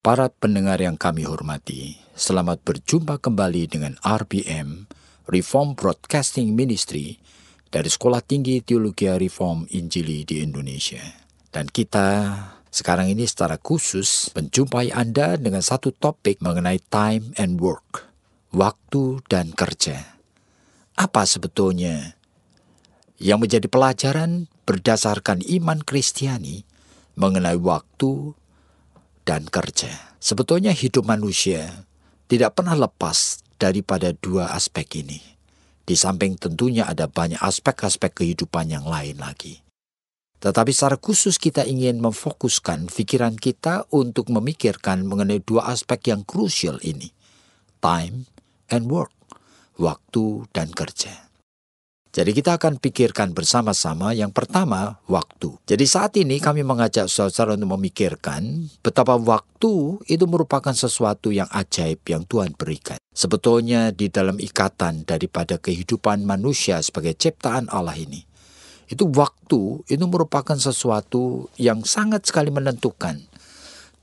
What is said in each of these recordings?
Para pendengar yang kami hormati, selamat berjumpa kembali dengan RBM, Reform Broadcasting Ministry, dari Sekolah Tinggi Teologi Reform Injili di Indonesia. Dan kita sekarang ini secara khusus menjumpai Anda dengan satu topik mengenai time and work, waktu dan kerja. Apa sebetulnya yang menjadi pelajaran berdasarkan iman Kristiani mengenai waktu dan kerja? Sebetulnya hidup manusia tidak pernah lepas daripada dua aspek ini. Di samping tentunya ada banyak aspek-aspek kehidupan yang lain lagi. Tetapi secara khusus kita ingin memfokuskan pikiran kita untuk memikirkan mengenai dua aspek yang krusial ini. Time and work, waktu dan kerja. Jadi kita akan pikirkan bersama-sama yang pertama, waktu. Jadi saat ini kami mengajak saudara untuk memikirkan betapa waktu itu merupakan sesuatu yang ajaib yang Tuhan berikan. Sebetulnya di dalam ikatan daripada kehidupan manusia sebagai ciptaan Allah ini, itu waktu itu merupakan sesuatu yang sangat sekali menentukan.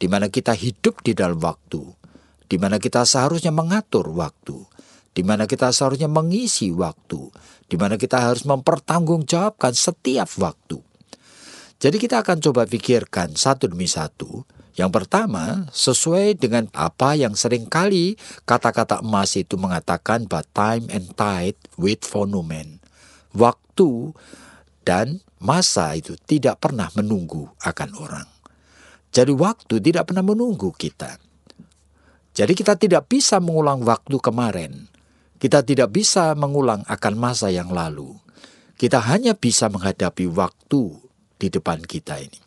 Di mana kita hidup di dalam waktu, di mana kita seharusnya mengatur waktu, di mana kita seharusnya mengisi waktu, di mana kita harus mempertanggungjawabkan setiap waktu. Jadi kita akan coba pikirkan satu demi satu. Yang pertama, sesuai dengan apa yang seringkali kata-kata emas itu mengatakan bahwa time and tide wait for no man. Waktu dan masa itu tidak pernah menunggu akan orang. Jadi waktu tidak pernah menunggu kita. Jadi kita tidak bisa mengulang waktu kemarin. Kita tidak bisa mengulang akan masa yang lalu. Kita hanya bisa menghadapi waktu di depan kita ini.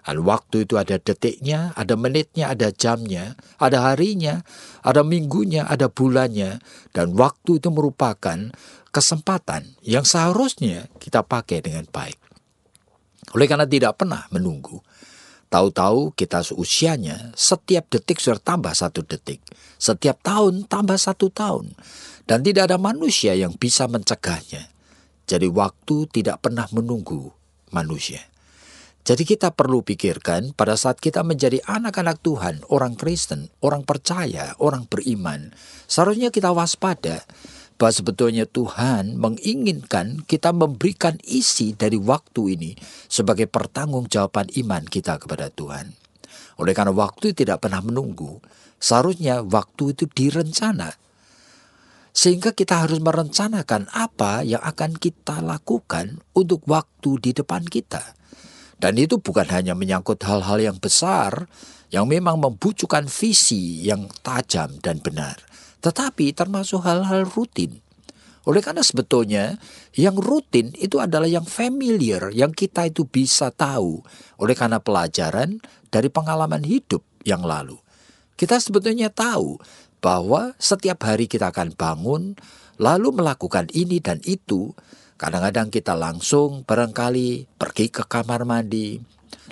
Dan waktu itu ada detiknya, ada menitnya, ada jamnya, ada harinya, ada minggunya, ada bulannya. Dan waktu itu merupakan kesempatan yang seharusnya kita pakai dengan baik. Oleh karena tidak pernah menunggu. Tahu-tahu kita seusianya, setiap detik sudah tambah 1 detik. Setiap tahun tambah 1 tahun. Dan tidak ada manusia yang bisa mencegahnya. Jadi waktu tidak pernah menunggu manusia. Jadi kita perlu pikirkan pada saat kita menjadi anak-anak Tuhan, orang Kristen, orang percaya, orang beriman. Seharusnya kita waspada bahwa sebetulnya Tuhan menginginkan kita memberikan isi dari waktu ini sebagai pertanggungjawaban iman kita kepada Tuhan. Oleh karena waktu tidak pernah menunggu, seharusnya waktu itu direncana. Sehingga kita harus merencanakan apa yang akan kita lakukan untuk waktu di depan kita. Dan itu bukan hanya menyangkut hal-hal yang besar, yang memang membutuhkan visi yang tajam dan benar. Tetapi termasuk hal-hal rutin. Oleh karena sebetulnya yang rutin itu adalah yang familiar, yang kita itu bisa tahu. Oleh karena pelajaran dari pengalaman hidup yang lalu. Kita sebetulnya tahu bahwa setiap hari kita akan bangun, lalu melakukan ini dan itu. Kadang-kadang kita langsung barangkali pergi ke kamar mandi.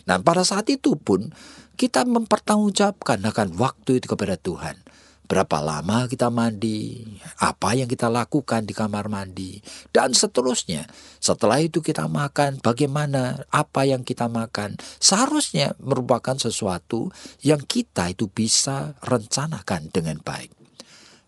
Nah pada saat itu pun kita mempertanggungjawabkan akan waktu itu kepada Tuhan. Berapa lama kita mandi, apa yang kita lakukan di kamar mandi, dan seterusnya. Setelah itu kita makan, bagaimana, apa yang kita makan. Seharusnya merupakan sesuatu yang kita itu bisa rencanakan dengan baik.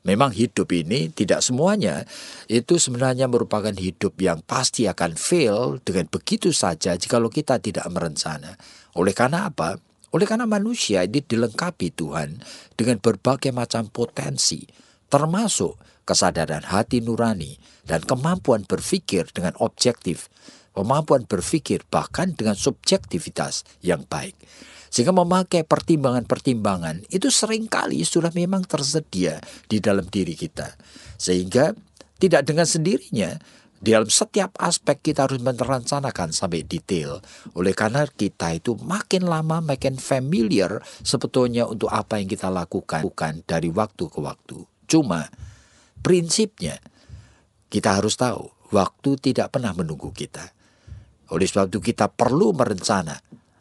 Memang hidup ini tidak semuanya itu sebenarnya merupakan hidup yang pasti akan fail dengan begitu saja jikalau kita tidak merencana. Oleh karena apa? Oleh karena manusia ini dilengkapi Tuhan dengan berbagai macam potensi, termasuk kesadaran hati nurani dan kemampuan berpikir dengan objektif, kemampuan berpikir bahkan dengan subjektivitas yang baik. Sehingga memakai pertimbangan-pertimbangan itu seringkali sudah memang tersedia di dalam diri kita. Sehingga tidak dengan sendirinya Di dalam setiap aspek kita harus merencanakan sampai detail. Oleh karena kita itu makin lama makin familiar sebetulnya untuk apa yang kita lakukan dari waktu ke waktu. Cuma prinsipnya kita harus tahu waktu tidak pernah menunggu kita. Oleh sebab itu kita perlu merencana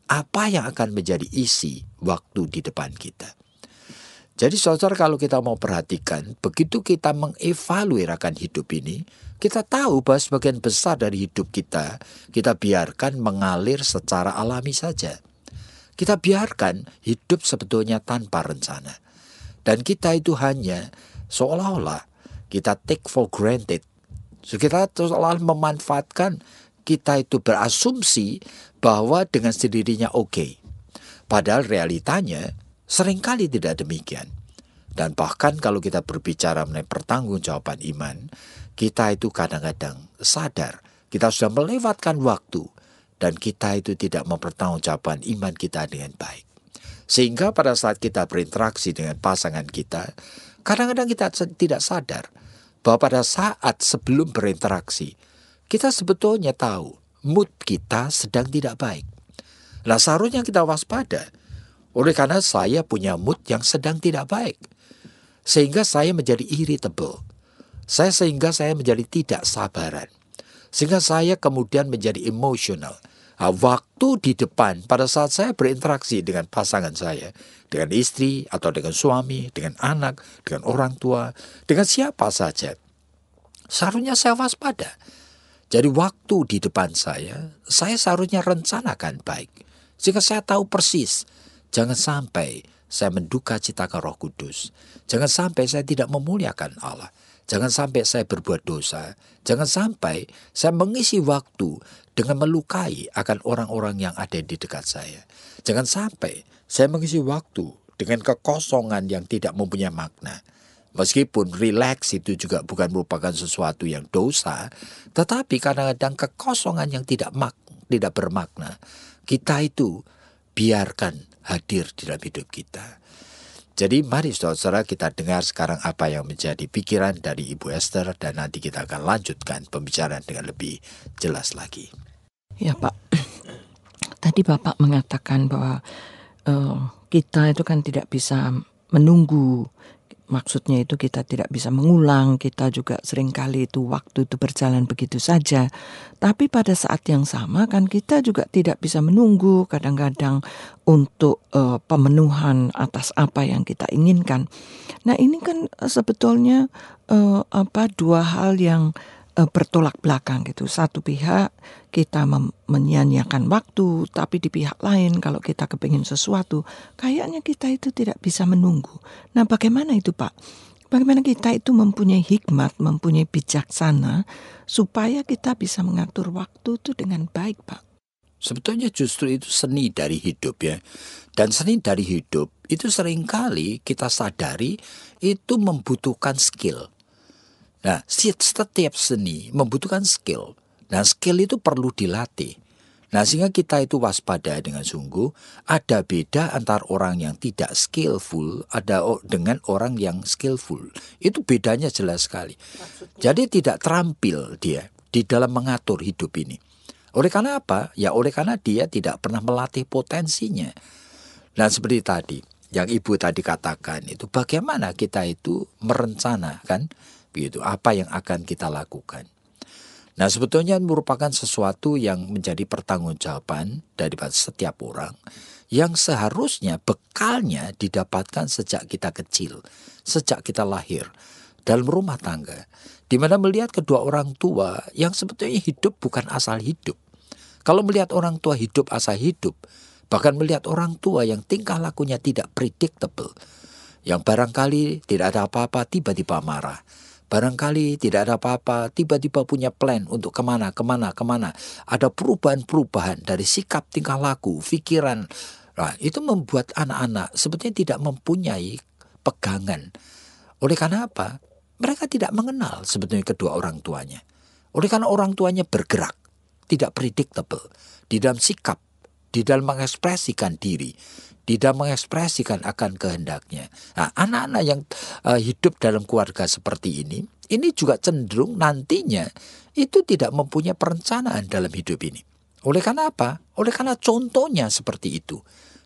apa yang akan menjadi isi waktu di depan kita. Jadi saudara, kalau kita mau perhatikan, begitu kita mengevaluasi hidup ini, kita tahu bahwa sebagian besar dari hidup kita biarkan mengalir secara alami saja. Kita biarkan hidup sebetulnya tanpa rencana. Dan kita itu hanya seolah-olah kita take for granted. So, kita seolah memanfaatkan, kita itu berasumsi bahwa dengan sendirinya oke. Padahal realitanya seringkali tidak demikian. Dan bahkan kalau kita berbicara mengenai pertanggungjawaban iman, kita itu kadang-kadang sadar kita sudah melewatkan waktu dan kita itu tidak mempertanggungjawabkan iman kita dengan baik. Sehingga pada saat kita berinteraksi dengan pasangan kita, kadang-kadang kita tidak sadar bahwa pada saat sebelum berinteraksi, kita sebetulnya tahu mood kita sedang tidak baik. Nah, seharusnya kita waspada. Oleh karena saya punya mood yang sedang tidak baik, sehingga saya menjadi irritable. Sehingga saya menjadi tidak sabaran. Sehingga saya kemudian menjadi emosional. Nah, waktu di depan pada saat saya berinteraksi dengan pasangan saya, dengan istri atau dengan suami, dengan anak, dengan orang tua, dengan siapa saja, seharusnya saya waspada. Jadi waktu di depan saya seharusnya rencanakan baik. Sehingga saya tahu persis, jangan sampai saya menduka citakan Roh Kudus. Jangan sampai saya tidak memuliakan Allah. Jangan sampai saya berbuat dosa. Jangan sampai saya mengisi waktu dengan melukai akan orang-orang yang ada di dekat saya. Jangan sampai saya mengisi waktu dengan kekosongan yang tidak mempunyai makna. Meskipun relax itu juga bukan merupakan sesuatu yang dosa, tetapi kadang-kadang kekosongan yang tidak bermakna, kita itu biarkan hadir di dalam hidup kita. Jadi mari saudara kita dengar sekarang apa yang menjadi pikiran dari Ibu Esther, dan nanti kita akan lanjutkan pembicaraan dengan lebih jelas lagi. Ya Pak, tadi Bapak mengatakan bahwa kita itu kan tidak bisa menunggu. Maksudnya itu kita tidak bisa mengulang, kita juga seringkali itu waktu itu berjalan begitu saja. Tapi pada saat yang sama kan kita juga tidak bisa menunggu kadang-kadang untuk pemenuhan atas apa yang kita inginkan. Nah ini kan sebetulnya dua hal yang bertolak belakang gitu. Satu pihak kita menyia-nyiakan waktu, tapi di pihak lain kalau kita kepingin sesuatu, kayaknya kita itu tidak bisa menunggu. Nah bagaimana itu Pak? Bagaimana kita itu mempunyai hikmat, mempunyai bijaksana, supaya kita bisa mengatur waktu itu dengan baik Pak? Sebetulnya justru itu seni dari hidup ya. Dan seni dari hidup itu seringkali kita sadari itu membutuhkan skill. Nah, setiap seni membutuhkan skill. Nah, skill itu perlu dilatih. Nah, sehingga kita itu waspada dengan sungguh. Ada beda antara orang yang tidak skillful dengan orang yang skillful. Itu bedanya jelas sekali. Jadi tidak terampil dia di dalam mengatur hidup ini. Oleh karena apa? Ya oleh karena dia tidak pernah melatih potensinya. Nah, seperti tadi, yang Ibu tadi katakan itu, bagaimana kita itu merencanakan begitu apa yang akan kita lakukan. Nah, sebetulnya merupakan sesuatu yang menjadi pertanggungjawaban daripada setiap orang yang seharusnya bekalnya didapatkan sejak kita kecil, sejak kita lahir dalam rumah tangga, di mana melihat kedua orang tua yang sebetulnya hidup bukan asal hidup. Kalau melihat orang tua hidup asal hidup, bahkan melihat orang tua yang tingkah lakunya tidak predictable, yang barangkali tidak ada apa-apa tiba-tiba marah, barangkali tidak ada apa-apa tiba-tiba punya plan untuk kemana. Ada perubahan-perubahan dari sikap, tingkah laku, pikiran. Nah, itu membuat anak-anak sebetulnya tidak mempunyai pegangan. Oleh karena apa? Mereka tidak mengenal sebetulnya kedua orang tuanya. Oleh karena orang tuanya bergerak, tidak predictable di dalam sikap, di dalam mengekspresikan diri, tidak mengekspresikan akan kehendaknya. Nah, anak-anak yang hidup dalam keluarga seperti ini juga cenderung nantinya itu tidak mempunyai perencanaan dalam hidup ini. Oleh karena apa? Oleh karena contohnya seperti itu.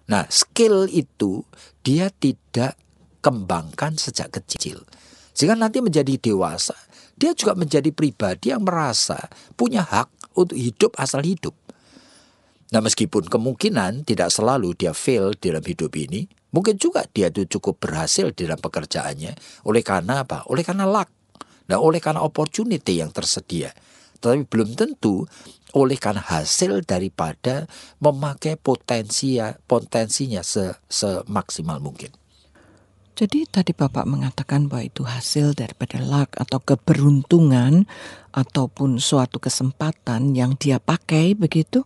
Nah, skill itu dia tidak kembangkan sejak kecil. Sehingga nanti menjadi dewasa, dia juga menjadi pribadi yang merasa punya hak untuk hidup asal hidup. Nah, meskipun kemungkinan tidak selalu dia fail dalam hidup ini, mungkin juga dia itu cukup berhasil dalam pekerjaannya. Oleh karena apa? Oleh karena luck. Nah, oleh karena opportunity yang tersedia. Tetapi belum tentu oleh karena hasil daripada memakai potensinya semaksimal mungkin. Jadi tadi Bapak mengatakan bahwa itu hasil daripada luck atau keberuntungan ataupun suatu kesempatan yang dia pakai begitu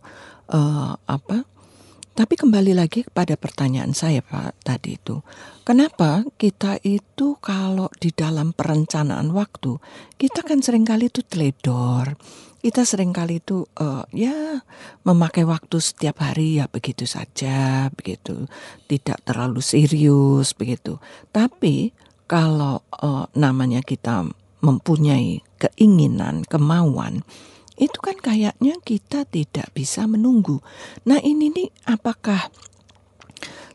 Tapi kembali lagi kepada pertanyaan saya Pak tadi itu. Kenapa kita itu kalau di dalam perencanaan waktu, kita kan seringkali itu teledor. Kita seringkali itu memakai waktu setiap hari ya begitu saja, begitu. Tidak terlalu serius begitu. Tapi kalau namanya kita mempunyai keinginan, kemauan, itu kan kayaknya kita tidak bisa menunggu. Nah ini nih apakah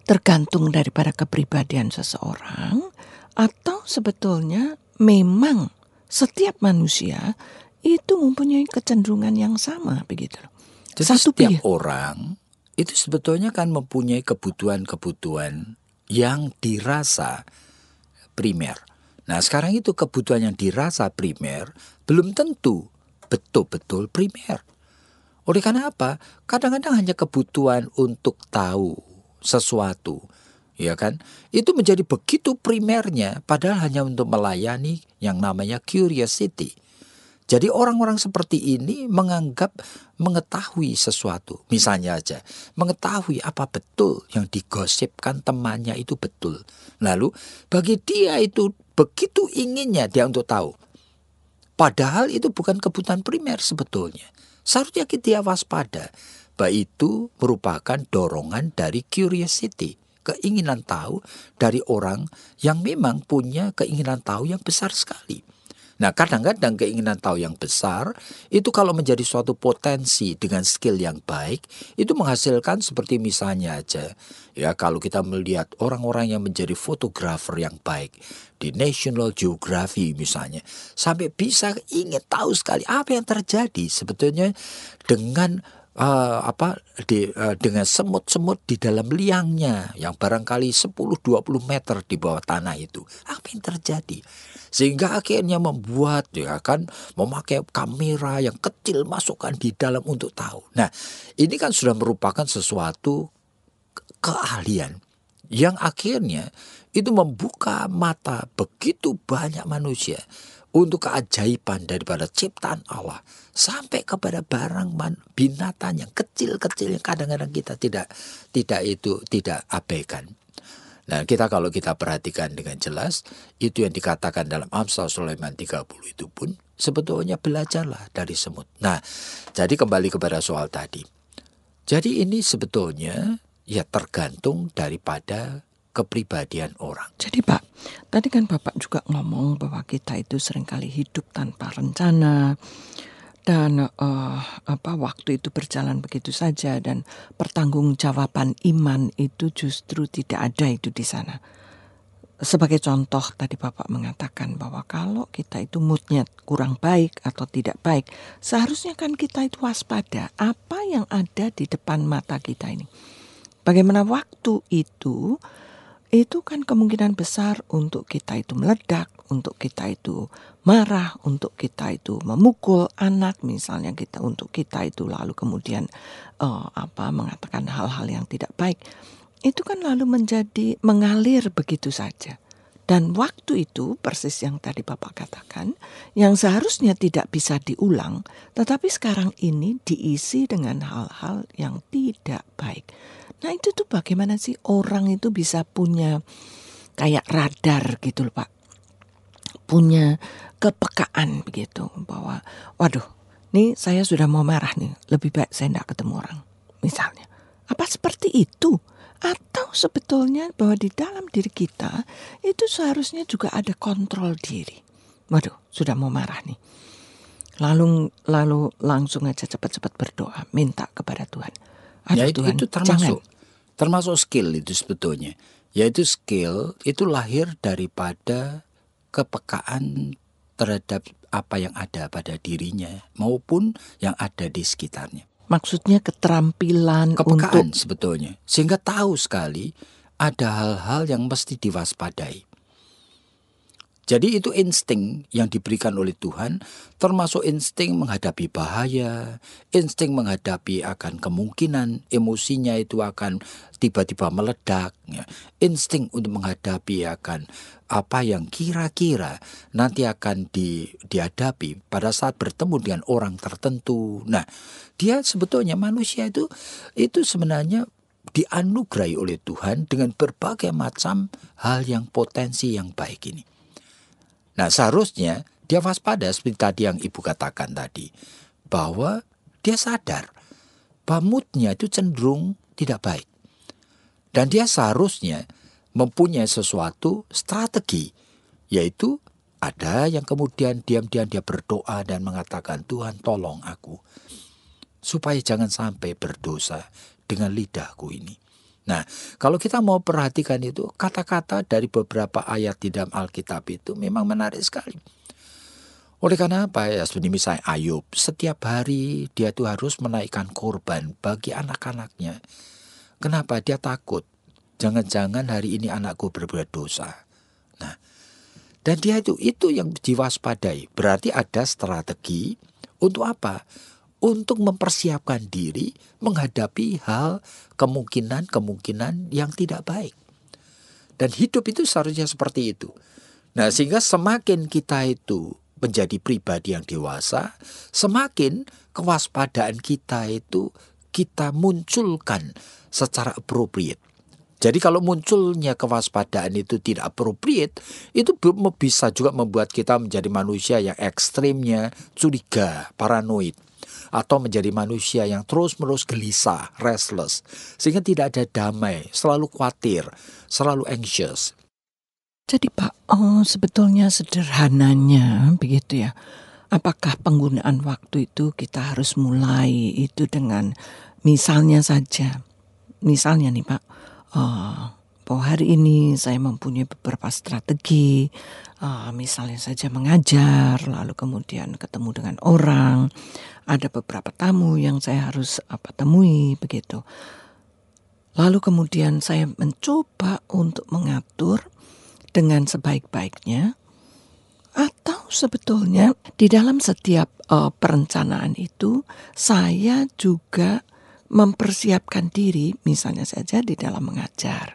tergantung daripada kepribadian seseorang atau sebetulnya memang setiap manusia itu mempunyai kecenderungan yang sama begitu. Jadi setiap orang itu sebetulnya kan mempunyai kebutuhan-kebutuhan yang dirasa primer. Nah sekarang itu kebutuhan yang dirasa primer belum tentu betul-betul primer. Oleh karena apa? Kadang-kadang hanya kebutuhan untuk tahu sesuatu, ya kan? Itu menjadi begitu primernya, padahal hanya untuk melayani yang namanya curiosity. Jadi orang-orang seperti ini menganggap mengetahui sesuatu. Misalnya aja, mengetahui apa betul yang digosipkan temannya itu betul. Lalu bagi dia itu begitu inginnya dia untuk tahu. Padahal itu bukan kebutuhan primer sebetulnya. Seharusnya dia waspada. Bahwa itu merupakan dorongan dari curiosity. Keinginan tahu dari orang yang memang punya keinginan tahu yang besar sekali. Nah kadang-kadang keinginan tahu yang besar itu kalau menjadi suatu potensi dengan skill yang baik itu menghasilkan seperti misalnya aja ya kalau kita melihat orang-orang yang menjadi fotografer yang baik di National Geographic misalnya sampai bisa ingin tahu sekali apa yang terjadi sebetulnya dengan dengan semut-semut di dalam liangnya yang barangkali 10-20 meter di bawah tanah itu apa yang terjadi sehingga akhirnya membuat memakai kamera yang kecil masukkan di dalam untuk tahu. Nah ini kan sudah merupakan sesuatu keahlian yang akhirnya itu membuka mata begitu banyak manusia untuk keajaiban daripada ciptaan Allah sampai kepada barang binatang yang kecil-kecil yang kadang-kadang kita tidak abaikan. Nah kalau kita perhatikan dengan jelas itu yang dikatakan dalam Amsal Sulaiman 30 itu pun sebetulnya belajarlah dari semut. Nah jadi kembali kepada soal tadi. Jadi ini sebetulnya ya tergantung daripada kepribadian orang. Jadi Pak, tadi kan Bapak juga ngomong bahwa kita itu seringkali hidup tanpa rencana dan waktu itu berjalan begitu saja dan pertanggungjawaban iman itu justru tidak ada itu di sana. Sebagai contoh tadi Bapak mengatakan bahwa kalau kita itu moodnya kurang baik atau tidak baik, seharusnya kan kita itu waspada apa yang ada di depan mata kita ini. Bagaimana waktu itu kan kemungkinan besar untuk kita itu meledak, untuk kita itu marah, untuk kita itu memukul anak misalnya untuk kita itu lalu kemudian mengatakan hal-hal yang tidak baik. Itu kan lalu menjadi mengalir begitu saja. Dan waktu itu persis yang tadi Bapak katakan, yang seharusnya tidak bisa diulang, tetapi sekarang ini diisi dengan hal-hal yang tidak baik. Nah itu tuh bagaimana sih orang itu bisa punya kayak radar gitu loh Pak. Punya kepekaan begitu bahwa waduh nih saya sudah mau marah nih lebih baik saya tidak ketemu orang misalnya. Apa seperti itu? Atau sebetulnya bahwa di dalam diri kita itu seharusnya juga ada kontrol diri. Waduh, sudah mau marah nih. Lalu langsung aja cepat-cepat berdoa, minta kepada Tuhan. Ya Aduh Tuhan, itu jangan. termasuk skill itu sebetulnya. Yaitu skill itu lahir daripada kepekaan terhadap apa yang ada pada dirinya maupun yang ada di sekitarnya. Maksudnya keterampilan untuk Kepekaan sebetulnya. Sehingga tahu sekali ada hal-hal yang mesti diwaspadai. Jadi itu insting yang diberikan oleh Tuhan, termasuk insting menghadapi bahaya, insting menghadapi akan kemungkinan emosinya itu akan tiba-tiba meledak, ya. Insting untuk menghadapi akan apa yang kira-kira nanti akan dihadapi pada saat bertemu dengan orang tertentu. Nah, dia sebetulnya manusia itu sebenarnya dianugerahi oleh Tuhan dengan berbagai macam hal yang potensi yang baik ini. Nah, seharusnya dia waspada seperti tadi yang Ibu katakan tadi, bahwa dia sadar bahwa moodnya itu cenderung tidak baik. Dan dia seharusnya mempunyai sesuatu strategi, yaitu ada yang kemudian diam-diam dia berdoa dan mengatakan, Tuhan tolong aku, supaya jangan sampai berdosa dengan lidahku ini. Nah, kalau kita mau perhatikan itu, kata-kata dari beberapa ayat di dalam Alkitab itu memang menarik sekali. Oleh karena apa? Ya, seperti misalnya Ayub, setiap hari dia tuh harus menaikkan korban bagi anak-anaknya. Kenapa? Dia takut. Jangan-jangan hari ini anakku berbuat dosa. Nah, dan dia itu yang diwaspadai. Berarti ada strategi untuk apa? Untuk mempersiapkan diri menghadapi hal kemungkinan yang tidak baik. Dan hidup itu seharusnya seperti itu. Nah, sehingga semakin kita itu menjadi pribadi yang dewasa, semakin kewaspadaan kita itu kita munculkan secara appropriate. Jadi kalau munculnya kewaspadaan itu tidak appropriate, itu bisa juga membuat kita menjadi manusia yang ekstrimnya curiga, paranoid. Atau menjadi manusia yang terus-menerus gelisah, restless. Sehingga tidak ada damai, selalu khawatir, selalu anxious. Jadi Pak, sebetulnya sederhananya begitu ya. Apakah penggunaan waktu itu kita harus mulai itu dengan misalnya saja. Misalnya nih Pak, bahwa hari ini saya mempunyai beberapa strategi, misalnya saja mengajar, lalu kemudian ketemu dengan orang, ada beberapa tamu yang saya harus temui begitu. Lalu kemudian saya mencoba untuk mengatur dengan sebaik-baiknya, atau sebetulnya di dalam setiap perencanaan itu saya juga mempersiapkan diri, misalnya saja di dalam mengajar.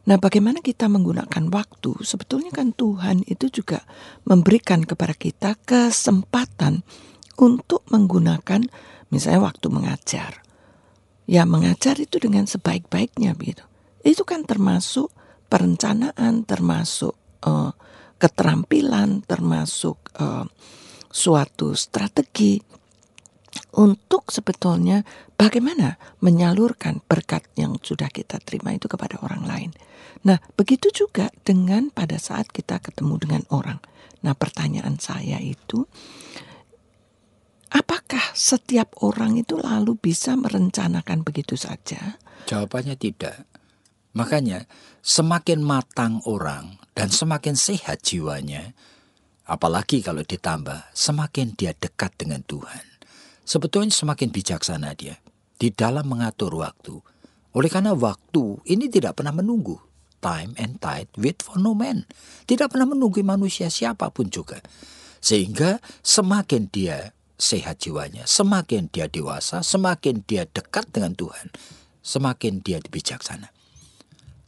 Nah, bagaimana kita menggunakan waktu? Sebetulnya kan Tuhan itu juga memberikan kepada kita kesempatan untuk menggunakan misalnya waktu mengajar. Ya, mengajar itu dengan sebaik-baiknya begitu. Itu kan termasuk perencanaan, termasuk keterampilan, termasuk suatu strategi untuk sebetulnya bagaimana menyalurkan berkat yang sudah kita terima itu kepada orang lain. Nah, begitu juga dengan pada saat kita ketemu dengan orang. Nah, pertanyaan saya itu, apakah setiap orang itu lalu bisa merencanakan begitu saja? Jawabannya tidak. Makanya semakin matang orang dan semakin sehat jiwanya, apalagi kalau ditambah semakin dia dekat dengan Tuhan, sebetulnya semakin bijaksana dia di dalam mengatur waktu. Oleh karena waktu ini tidak pernah menunggu. Time and tide wait for no man. Tidak pernah menunggu manusia siapapun juga. Sehingga semakin dia sehat jiwanya, semakin dia dewasa, semakin dia dekat dengan Tuhan, semakin dia bijaksana.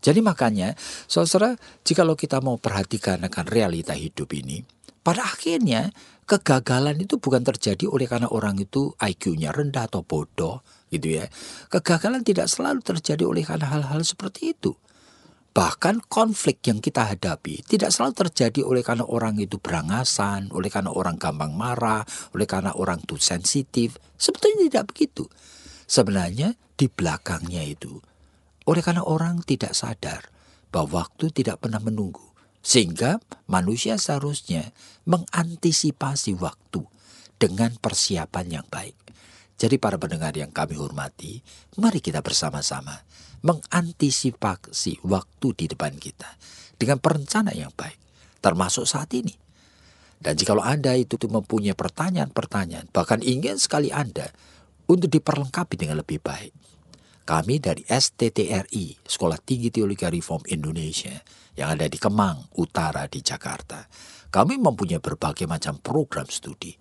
Jadi makanya, saudara, jikalau kita mau perhatikan akan realita hidup ini, pada akhirnya kegagalan itu bukan terjadi oleh karena orang itu IQ-nya rendah atau bodoh, gitu ya. Kegagalan tidak selalu terjadi oleh karena hal-hal seperti itu. Bahkan konflik yang kita hadapi tidak selalu terjadi oleh karena orang itu berangasan, oleh karena orang gampang marah, oleh karena orang itu sensitif. Sebetulnya tidak begitu. Sebenarnya di belakangnya itu Oleh karena orang tidak sadar bahwa waktu tidak pernah menunggu, sehingga manusia seharusnya mengantisipasi waktu dengan persiapan yang baik. Jadi para pendengar yang kami hormati, mari kita bersama-sama mengantisipasi waktu di depan kita dengan perencanaan yang baik, termasuk saat ini. Dan jikalau Anda itu mempunyai pertanyaan-pertanyaan, bahkan ingin sekali Anda untuk diperlengkapi dengan lebih baik, kami dari STTRI, Sekolah Tinggi Teologi Reform Indonesia, yang ada di Kemang Utara di Jakarta, kami mempunyai berbagai macam program studi.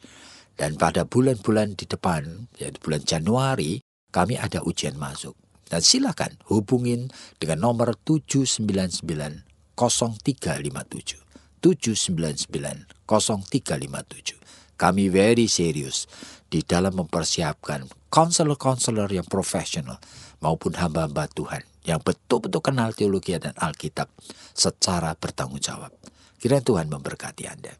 Dan pada bulan-bulan di depan, yaitu bulan Januari, kami ada ujian masuk. Dan silakan hubungin dengan nomor 799 0357. 799-0357. Kami very serius di dalam mempersiapkan konselor-konselor yang profesional maupun hamba-hamba Tuhan yang betul-betul kenal teologi dan Alkitab secara bertanggung jawab. Kiranya Tuhan memberkati Anda.